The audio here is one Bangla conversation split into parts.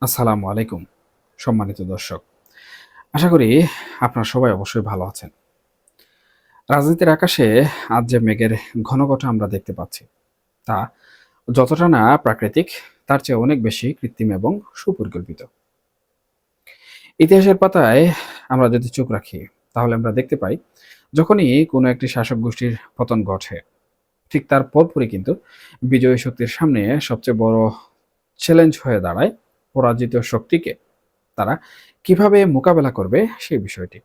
আসসালামু আলাইকুম সম্মানিত দর্শক। আশা করি আপনারা সবাই অবশ্যই ভালো আছেন। রাজনীতির আকাশে আজ যে মেঘের ঘনঘটা আমরা দেখতে পাচ্ছি, তা যতটা না প্রাকৃতিক, তার চেয়ে অনেক বেশি কৃত্রিম এবং সুপরিকল্পিত। ইতিহাসের পাতায় আমরা যদি চোখ রাখি, তাহলে আমরা দেখতে পাই যখনই কোনো একটি শাসক গোষ্ঠীর পতন ঘটে, ঠিক তার পরপরই কিন্তু বিজয়ী শক্তির সামনে সবচেয়ে বড় চ্যালেঞ্জ হয়ে দাঁড়ায় পরাজিত শক্তিকে তারা কিভাবে মোকাবেলা করবে সেই বিষয়টি।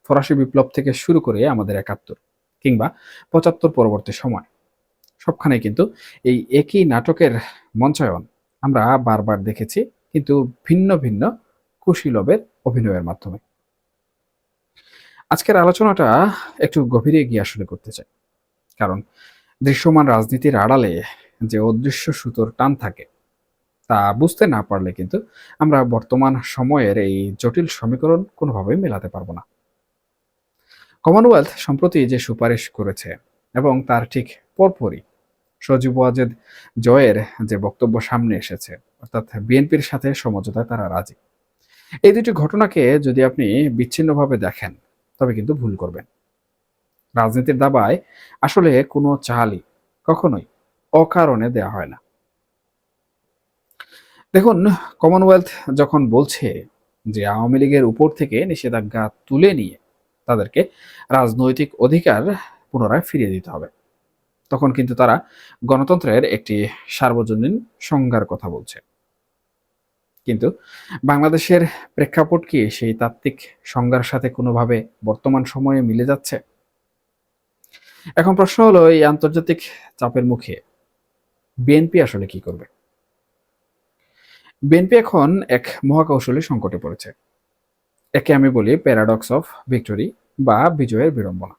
ফরাসি বিপ্লব থেকে শুরু করে আমাদের ৭১ কিংবা ৭৫ পরবর্তী সময় সবখানে কিন্তু এই একই নাটকের মঞ্চায়ন আমরা বারবার দেখেছি, কিন্তু ভিন্ন ভিন্ন কুশীলবের অভিনয়ের মাধ্যমে। আজকের আলোচনাটা একটু গভীরে গিয়ে আসলে করতে চাই, কারণ দৃশ্যমান রাজনীতির আড়ালে যে অদৃশ্য সুতোর টান থাকে, তা বুঝতে না পারলে কিন্তু আমরা বর্তমান সময়ের এই জটিল সমীকরণ কোনোভাবেই মেলাতে পারবো না। কমনওয়েলথ সম্প্রতি যে সুপারিশ করেছে এবং তার ঠিক পরপরই সজীব ওয়াজেদ জয়ের যে বক্তব্য সামনে এসেছে, অর্থাৎ বিএনপির সাথে সমঝোতায় তারা রাজি, এই দুটি ঘটনাকে যদি আপনি বিচ্ছিন্নভাবে দেখেন, তবে কিন্তু ভুল করবেন। রাজনীতির দাবায় আসলে কোনো চালই কখনোই অকারণে দেয়া হয় না। দেখুন, কমনওয়েলথ যখন বলছে যে আওয়ামী লীগের উপর থেকে নিষেধাজ্ঞা তুলে নিয়ে তাদেরকে রাজনৈতিক অধিকার পুনরায় ফিরিয়ে দিতে হবে, তখন কিন্তু তারা গণতন্ত্রের একটি সার্বজনীন সংজ্ঞার কথা বলছে। কিন্তু বাংলাদেশের প্রেক্ষাপট কি সেই তাত্ত্বিক সংজ্ঞার সাথে কোনোভাবে বর্তমান সময়ে মিলে যাচ্ছে? এখন প্রশ্ন হলো, এই আন্তর্জাতিক চাপের মুখে বিএনপি আসলে কি করবে? বিএনপি এখন এক মহাকৌশলী সংকটে পড়েছে। একে আমি বলি প্যারাডক্স অফ ভিক্টরি বা বিজয়ের বিড়ম্বনা।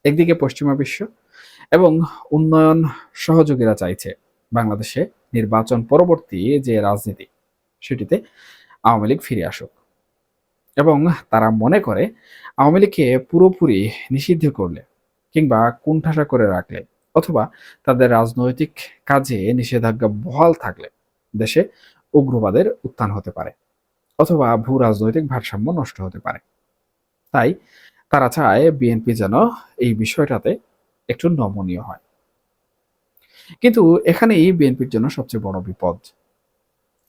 একদিকে পশ্চিমা বিশ্ব এবং উন্নয়ন সহযোগীরা চাইছে বাংলাদেশে নির্বাচন পরবর্তী যে রাজনীতি, সেটিতে আওয়ামী লীগ ফিরে আসুক, এবং তারা মনে করে আওয়ামী লীগকে পুরোপুরি নিষিদ্ধ করলে কিংবা কোণঠাসা করে রাখলে, অথবা তাদের রাজনৈতিক কাজে নিষেধাজ্ঞা বহাল থাকলে দেশে উগ্রবাদের উত্থান হতে পারে, অথবা ভূ রাজনৈতিক ভারসাম্য নষ্ট হতে পারে। তাই তারা চায় বিএনপি যেন এই বিষয়টাতে একটু নমনীয় হয়। কিন্তু এখানেই বিএনপির জন্য সবচেয়ে বড় বিপদ।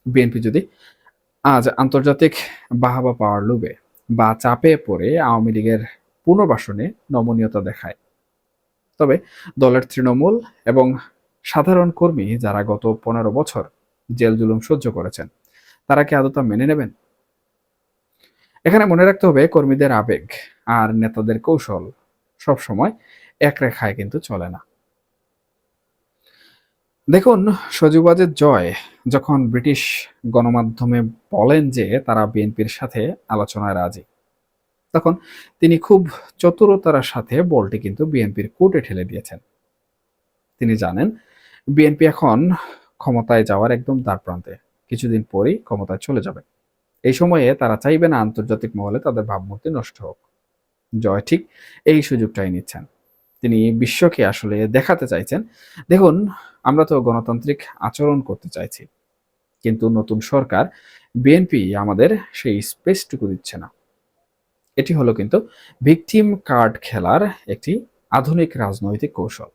বিএনপি যদি আজ আন্তর্জাতিক বাহবা পাওয়ার লোভে বা চাপে পড়ে আওয়ামী লীগের পুনর্বাসনে নমনীয়তা দেখায়, তবে দলের তৃণমূল এবং সাধারণ কর্মী যারা গত ১৫ বছর জেল জুলুম সহ্য করেছেন, তারা কি আদৌ তা মেনে নেবেন? এখানে মনে রাখতে হবে, কর্মীদের আবেগ আর নেতাদের কৌশল সবসময় এক রেখায় কিন্তু চলে না। দেখুন, সজীবাজের জয় যখন ব্রিটিশ গণমাধ্যমে বলেন যে তারা বিএনপির সাথে আলোচনায় রাজি, তখন তিনি খুব চতুরতার সাথে বলটি কিন্তু বিএনপির কোর্টে ঠেলে দিয়েছেন। তিনি জানেন বিএনপি এখন ক্ষমতায় যাওয়ার একদম দ্বারপ্রান্তে, কিছুদিন পরেই ক্ষমতায় চলে যাবে। এই সময়ে তারা চাইবে না আন্তর্জাতিক মহলে তাদের ভাবমূর্তি নষ্ট হোক। জয় ঠিক এই সুযোগটাই নিচ্ছেন। তিনি বিশ্বকে আসলে দেখাতে চাইছেন, দেখুন, আমরা তো গণতান্ত্রিক আচরণ করতে চাইছি, কিন্তু নতুন সরকার বিএনপি আমাদের সেই স্পেসটুকু দিচ্ছে না। এটি হলো কিন্তু ভিকটিম কার্ড খেলার একটি আধুনিক রাজনৈতিক কৌশল।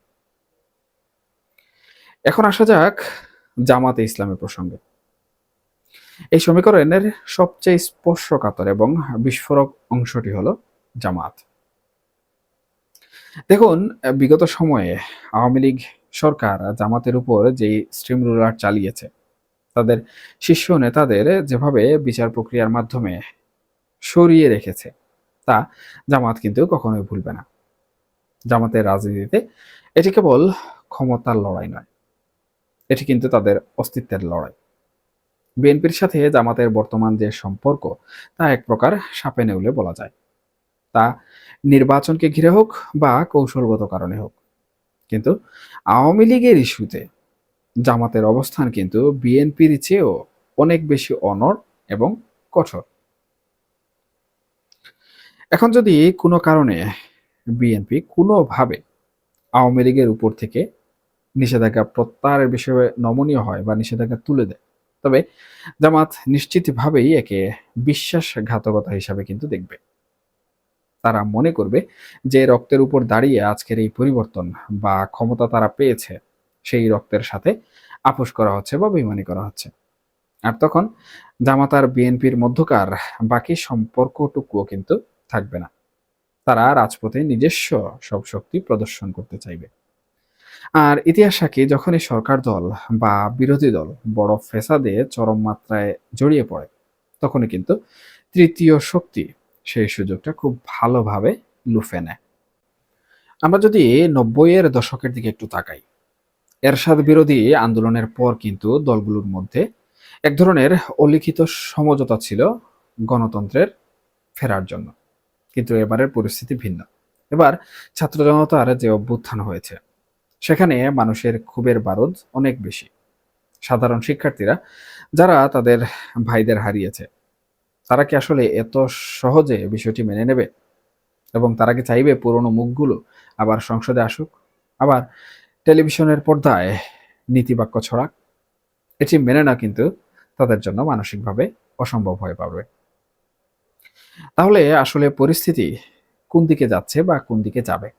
এখন আসা যাক জামাতে ইসলামের প্রসঙ্গে। এই সমীকরণের সবচেয়ে স্পর্শকাতর এবং বিস্ফোরক অংশটি হলো জামাত। দেখুন, বিগত সময়ে আওয়ামী লীগ সরকার জামাতের উপর যেই স্ট্রিম রুলার চালিয়েছে, তাদের শীর্ষ নেতাদের যেভাবে বিচার প্রক্রিয়ার মাধ্যমে সরিয়ে রেখেছে, তা জামাত কিন্তু কখনোই ভুলবে না। জামাতের রাজনীতিতে এটি কেবল ক্ষমতার লড়াই নয়, এটি কিন্তু তাদের অস্তিত্বের লড়াই। বিএনপির সাথে জামাতের বর্তমান যে সম্পর্ক, তা এক প্রকার সাপে নেউলে বলা যায়। তা নির্বাচনকে ঘিরে হোক বা কৌশলগত কারণে হোক, কিন্তু আওয়ামী লীগের ইস্যুতে জামাতের অবস্থান কিন্তু বিএনপির চেয়েও অনেক বেশি অনড় এবং কঠোর। এখন যদি কোনো কারণে বিএনপি কোনোভাবে আওয়ামী লীগের উপর থেকে নিষেধাজ্ঞা প্রত্যাহারের বিষয়ে নমনীয় হয় বা নিষেধাজ্ঞা তুলে দেয়, তবে জামাত নিশ্চিতভাবেই একে বিশ্বাসঘাতকতা হিসাবে কিন্তু দেখবে। তারা মনে করবে যে রক্তের উপর দাঁড়িয়ে আজকের এই পরিবর্তন বা ক্ষমতা তারা পেয়েছে, সেই রক্তের সাথে আপোস করা হচ্ছে বা বেইমানি করা হচ্ছে। আর তখন জামাত আর বিএনপির মধ্যকার বাকি সম্পর্কটুকুও কিন্তু থাকবে না। তারা রাজপথে নিজস্ব সব শক্তি প্রদর্শন করতে চাইবে। আর ইতিহাস সাক্ষী, যখনই সরকার দল বা বিরোধী দল বড় ফ্যাসাদে চরম মাত্রায় জড়িয়ে পড়ে, তখনই কিন্তু তৃতীয় শক্তি সেই সুযোগটা খুব ভালোভাবে লুফে নেয়। আমরা যদি ৯০-এর দশকের দিকে একটু তাকাই, এরশাদ বিরোধী আন্দোলনের পর কিন্তু দলগুলোর মধ্যে এক ধরনের অলিখিত সমঝোতা ছিল গণতন্ত্রের ফেরার জন্য। কিন্তু এবারের পরিস্থিতি ভিন্ন। এবার ছাত্র জনতার যে অভ্যুত্থান হয়েছে, সেখানে মানুষের ক্ষোভের বারুদ অনেক বেশি। সাধারণ শিক্ষার্থীরা যারা তাদের ভাইদের হারিয়েছে, তারা কি আসলে এত সহজে বিষয়টি মেনে নেবে? এবং তারা কি চাইবে পুরনো মুখগুলো আবার সংসদে আসুক, আবার টেলিভিশনের পর্দায় নীতিবাক্য ছড়াক? এটি মেনে না কিন্তু তাদের জন্য মানসিকভাবে অসম্ভব হয়ে পড়বে। তাহলে আসলে পরিস্থিতি কোন দিকে যাচ্ছে বা কোন দিকে যাবে?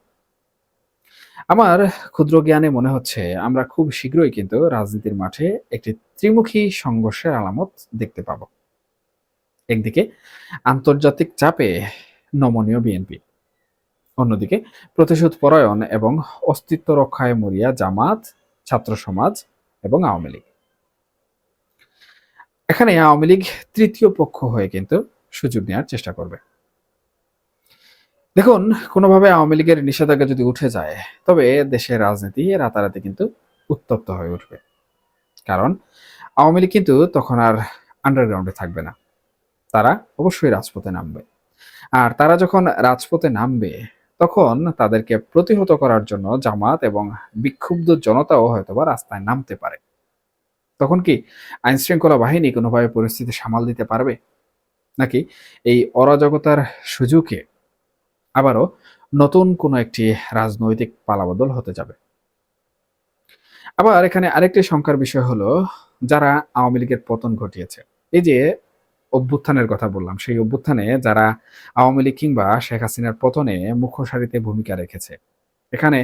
আমার ক্ষুদ্র জ্ঞানে মনে হচ্ছে আমরা খুব শীঘ্রই কিন্তু রাজনীতির মাঠে একটি ত্রিমুখী সংঘর্ষের আলামত দেখতে পাব। একদিকে আন্তর্জাতিক চাপে নমনীয় বিএনপি, অন্যদিকে প্রতিশোধ পরায়ণ এবং অস্তিত্ব রক্ষায় মরিয়া জামাত, ছাত্র সমাজ এবং আওয়ামী লীগ। এখানে আওয়ামী লীগ তৃতীয় পক্ষ হয়ে কিন্তু সুযোগ নেওয়ার চেষ্টা করবে। দেখুন, কোনোভাবে আওয়ামী লীগের নিষেধাজ্ঞা যদি উঠে যায়, তবে দেশের রাজনীতি রাতারাতি কিন্তু উত্তপ্ত হয়ে উঠবে। কারণ আওয়ামী লীগ কিন্তু তখন আর আন্ডারগ্রাউন্ডে থাকবে না, তারা অবশ্যই রাজপথে নামবে। আর তারা যখন রাজপথে নামবে, তখন তাদেরকে প্রতিহত করার জন্য জামাত এবং বিক্ষুব্ধ জনতাও হয়তোবা রাস্তায় নামতে পারে। তখন কি আইন শৃঙ্খলা বাহিনী কোনোভাবে পরিস্থিতি সামাল দিতে পারবে, নাকি এই অরাজকতার সুযোগে আবারও নতুন কোনো একটি রাজনৈতিক পালাবদল হতে যাবে? আবার এখানে আরেকটি শঙ্কার বিষয় হলো, যারা আওয়ামী লীগের পতন ঘটিয়েছে, এই যে অভ্যুত্থানের কথা বললাম, সেই অভ্যুত্থানে যারা আওয়ামী লীগ কিংবা শেখ হাসিনার পতনে মুখ্য সারিতে ভূমিকা রেখেছে, এখানে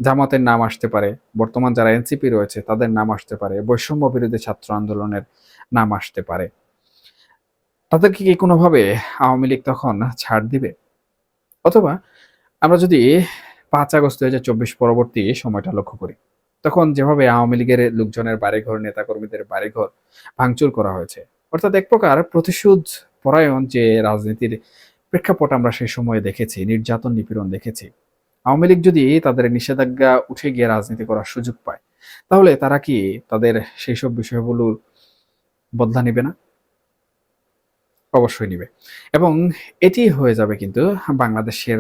জামাতের নাম আসতে পারে, বর্তমান যারা এনসিপি রয়েছে তাদের নাম আসতে পারে, বৈষম্য বিরোধী ছাত্র আন্দোলনের নাম আসতে পারে। তাদেরকে কি কোনোভাবে আওয়ামী লীগ তখন ছাড় দিবে? অথবা আমরা যদি ৫ আগস্ট ২০২৪ পরবর্তী সময়টা লক্ষ্য করি, তখন যেভাবে আওয়ামী লীগের লোকজনের বাড়িঘর, নেতাকর্মীদের বাড়িঘর ভাঙচুর করা হয়েছে, অর্থাৎ এক প্রকার প্রতিশোধ পরায়ণ যে রাজনীতির প্রেক্ষাপট আমরা সেই সময়ে দেখেছি, নির্যাতন নিপীড়ন দেখেছি। আওয়ামী লীগ যদি তাদের নিষেধাজ্ঞা উঠে গিয়ে রাজনীতি করার সুযোগ পায়, তাহলে তারা কি তাদের সেই সব বিষয়গুলোর বদলা নিবে না? অবশ্যই নিবে। এবং এটি হয়ে যাবে কিন্তু বাংলাদেশের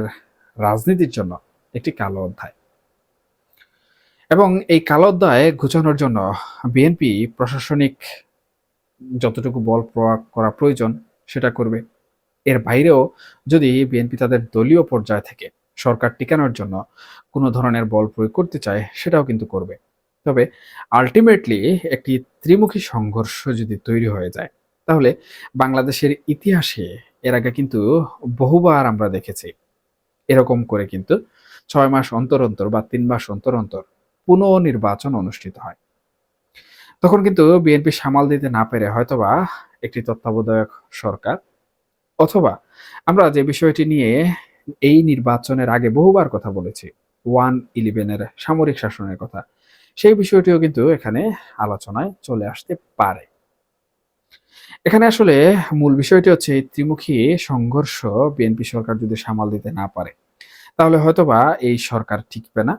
রাজনীতির জন্য একটি কালো অধ্যায়। এবং এই কালো অধ্যায় ঘুচানোর জন্য বিএনপি প্রশাসনিক যতটুকু বল প্রয়োগ করা প্রয়োজন সেটা করবে। এর বাইরেও যদি বিএনপি তাদের দলীয় পর্যায় থেকে সরকার টিকানোর জন্য কোনো ধরনের বল প্রয়োগ করতে চায়, সেটাও কিন্তু করবে। তবে আল্টিমেটলি একটি ত্রিমুখী সংঘর্ষ যদি তৈরি হয়ে যায়, তাহলে বাংলাদেশের ইতিহাসে এর আগে কিন্তু বহুবার আমরা দেখেছি এরকম করে কিন্তু ৬ মাস অন্তর অন্তর বা ৩ মাস অন্তর অন্তর পুনঃনির্বাচন অনুষ্ঠিত হয়। তখন কিন্তু বিএনপি সামাল দিতে না পেরে হয়তোবা একটি তত্ত্বাবধায়ক সরকার, অথবা আমরা যে বিষয়টি নিয়ে এই নির্বাচনের আগে বহুবার কথা বলেছি, 1-11-এর সামরিক শাসনের কথা, সেই বিষয়টিও কিন্তু এখানে আলোচনায় চলে আসতে পারে। এখানে আসলে মূল বিষয়টি হচ্ছে এই ত্রিমুখী সংঘর্ষ বিএনপি সরকার যদি সামাল দিতে না পারে, তাহলে হয়তোবা এই সরকার টিকবে না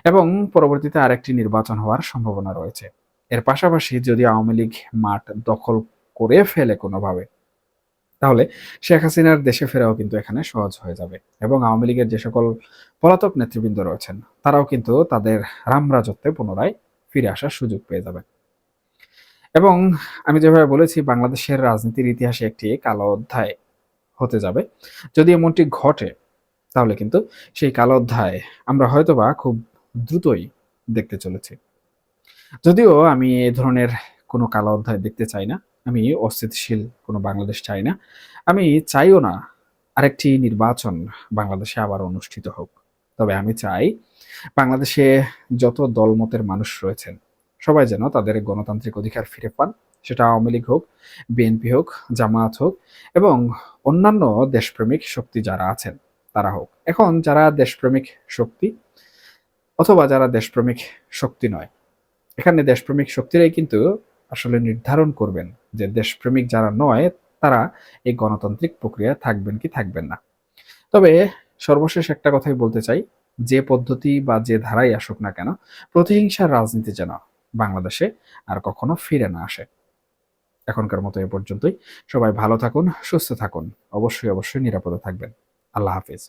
এবং পরবর্তীতে আরেকটি নির্বাচন হওয়ার সম্ভাবনা রয়েছে। এর পাশাপাশি যদি আওয়ামী লীগ মাঠ দখল করে ফেলে কোনোভাবে, তাহলে শেখ হাসিনার দেশে ফেরাও কিন্তু এখানে সহজ হয়ে যাবে এবং আওয়ামী লীগের যে সকল পলাতক নেতৃবৃন্দ রয়েছেন, তারাও কিন্তু তাদের রামরাজত্বে পুনরায় ফিরে আসার সুযোগ পেয়ে যাবে। এবং আমি যেভাবে বলেছি, বাংলাদেশের রাজনীতির ইতিহাসে একটি কালো অধ্যায় হতে যাবে। যদি এমনটি ঘটে, তাহলে কিন্তু সেই কালো অধ্যায় আমরা হয়তোবা খুব দ্রুতই দেখতে চলেছি। যদিও আমি এ ধরনের কোনো কালো অধ্যায় দেখতে চাই না। আমি অস্থিতিশীল কোনো বাংলাদেশ চাই না। আমি চাইও না আরেকটি নির্বাচন বাংলাদেশে আবার অনুষ্ঠিত হোক। তবে আমি চাই বাংলাদেশে যত দলমতের মানুষ রয়েছেন সবাই যেন তাদের গণতান্ত্রিক অধিকার ফিরে পান। সেটা আওয়ামী লীগ হোক, বিএনপি হোক, জামায়াত হোক এবং অন্যান্য দেশপ্রেমিক শক্তি যারা আছেন তারা হোক। এখন যারা দেশপ্রেমিক শক্তি অথবা যারা দেশপ্রেমিক শক্তি নয়, এখানে দেশপ্রেমিক শক্তিরাই কিন্তু আসলে নির্ধারণ করবেন যে দেশপ্রেমিক যারা নয় তারা এই গণতান্ত্রিক প্রক্রিয়ায় থাকবেন কি থাকবেন না। তবে সর্বশেষ একটা কথাই বলতে চাই, যে পদ্ধতি বা যে ধারাই আসুক না কেন, প্রতিহিংসার রাজনীতি যেন বাংলাদেশে আর কখনো ফিরে না আসে। এখনকার মতো এ পর্যন্তই। সবাই ভালো থাকুন, সুস্থ থাকুন, অবশ্যই অবশ্যই নিরাপদে থাকবেন। আল্লাহ হাফিজ।